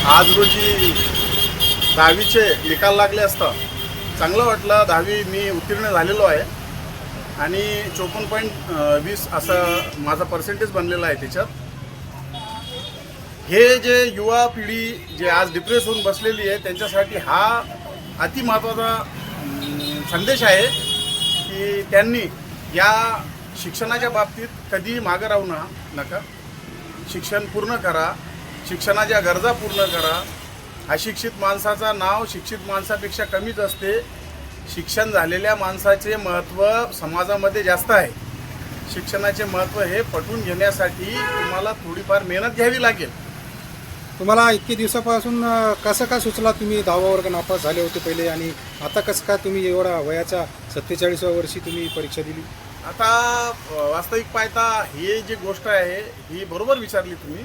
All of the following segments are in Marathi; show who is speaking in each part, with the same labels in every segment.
Speaker 1: आज रोजी 10वीचे निकाल लागले असता चांगलं वाटलं. 10वी मी उत्तीर्ण झालेलो आहे आणि 54.20 असं माझा पर्सेंटेज बनलेला आहे त्याच्यात. हे जे युवा पिढी जे आज डिप्रेस होऊन बसलेली आहे त्यांच्यासाठी हा अति महत्त्वाचा संदेश आहे की त्यांनी या शिक्षणाच्या बाबतीत कधीही मागं राहू नका. शिक्षण पूर्ण करा, शिक्षणाच्या गरजा पूर्ण करा. अशिक्षित माणसाचं नाव शिक्षित माणसापेक्षा कमीच असते. शिक्षण झालेल्या माणसाचे महत्त्व समाजामध्ये जास्त आहे. शिक्षणाचे महत्त्व हे पटवून घेण्यासाठी तुम्हाला थोडीफार मेहनत घ्यावी लागेल.
Speaker 2: तुम्हाला इतके दिवसापासून कसं काय सुचला? तुम्ही 10वा वर्ग नापास झाले होते पहिले आणि आता कसं काय तुम्ही एवढा वयाच्या 47व्या वर्षी तुम्ही परीक्षा दिली?
Speaker 1: आता वास्तविक पाहता हे जी गोष्ट आहे ही बरोबर विचारली तुम्ही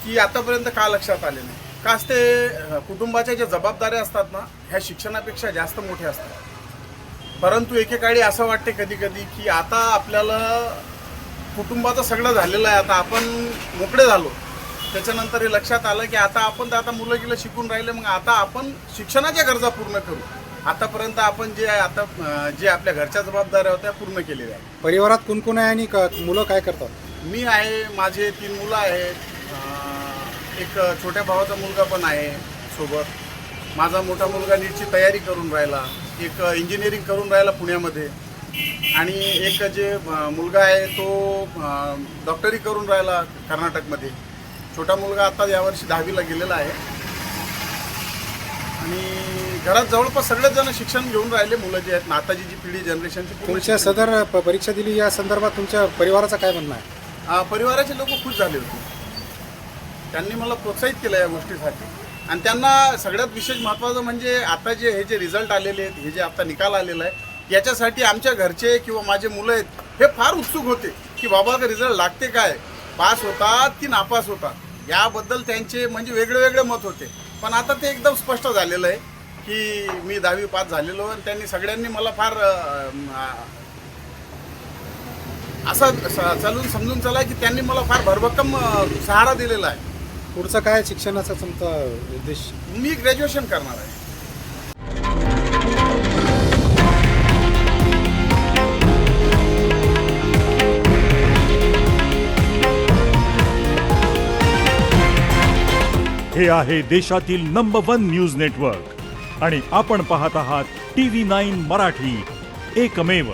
Speaker 1: की आतापर्यंत का लक्षात आले नाही. काच ते कुटुंबाच्या ज्या जबाबदाऱ्या असतात ना ह्या शिक्षणापेक्षा जास्त मोठ्या असतात. परंतु एकेकाळी असं वाटते कधी कधी की आता आपल्याला कुटुंबाचं सगळं झालेलं आहे, आता आपण मोकळे झालो. त्याच्यानंतर हे लक्षात आलं की आता मुलं गेलं शिकून राहिले, मग आता आपण शिक्षणाच्या गरजा पूर्ण करू. आतापर्यंत आपण जे आपल्या घरच्या जबाबदाऱ्या होत्या पूर्ण केलेल्या आहेत.
Speaker 2: परिवारात कोण कोण आहे आणि मुलं काय करतात?
Speaker 1: मी आहे, माझे 3 मुलं आहेत, एक छोट्या भावाचा मुलगा पण आहे सोबत. माझा मोठा मुलगा नीटची तयारी करून राहिला, एक इंजिनिअरिंग करून राहिला पुण्यामध्ये, आणि एक जे मुलगा आहे तो डॉक्टरी करून राहिला कर्नाटकमध्ये. छोटा मुलगा आता यावर्षी 10वीला गेलेला आहे. आणि घरात जवळपास सगळेच जण शिक्षण घेऊन राहिले. मुलं जे आहेत आताची जी पिढी जनरेशनची.
Speaker 2: तुमच्या सदर परीक्षा दिली या संदर्भात तुमच्या परिवाराचं काय म्हणणं आहे?
Speaker 1: परिवाराचे लोक खुश झाले होते. त्यांनी मला प्रोत्साहित केलं या गोष्टीसाठी. आणि त्यांना सगळ्यात विशेष महत्त्वाचं म्हणजे आता हे जे रिझल्ट आलेले आहेत, हे जे आता निकाल आलेला आहे, याच्यासाठी आमच्या घरचे किंवा माझे मुलं आहेत हे फार उत्सुक होते की बाबा रिझल्ट लागते काय, पास होतात की नापास होतात, याबद्दल त्यांचे म्हणजे वेगळे मत होते. पण आता ते एकदम स्पष्ट झालेलं आहे की मी 10वी पास झालेलो. आणि त्यांनी सगळ्यांनी मला फार असं चालून समजून चला की त्यांनी मला फार भरभक्कम सहारा दिलेला आहे.
Speaker 2: पुढचं काय शिक्षणाचा तुमचा उद्देश?
Speaker 1: मी ग्रॅज्युएशन करणार आहे.
Speaker 3: हे आहे देशातील नंबर 1 न्यूज नेटवर्क आणि आपण पाहत आहात TV9 मराठी, एकमेव.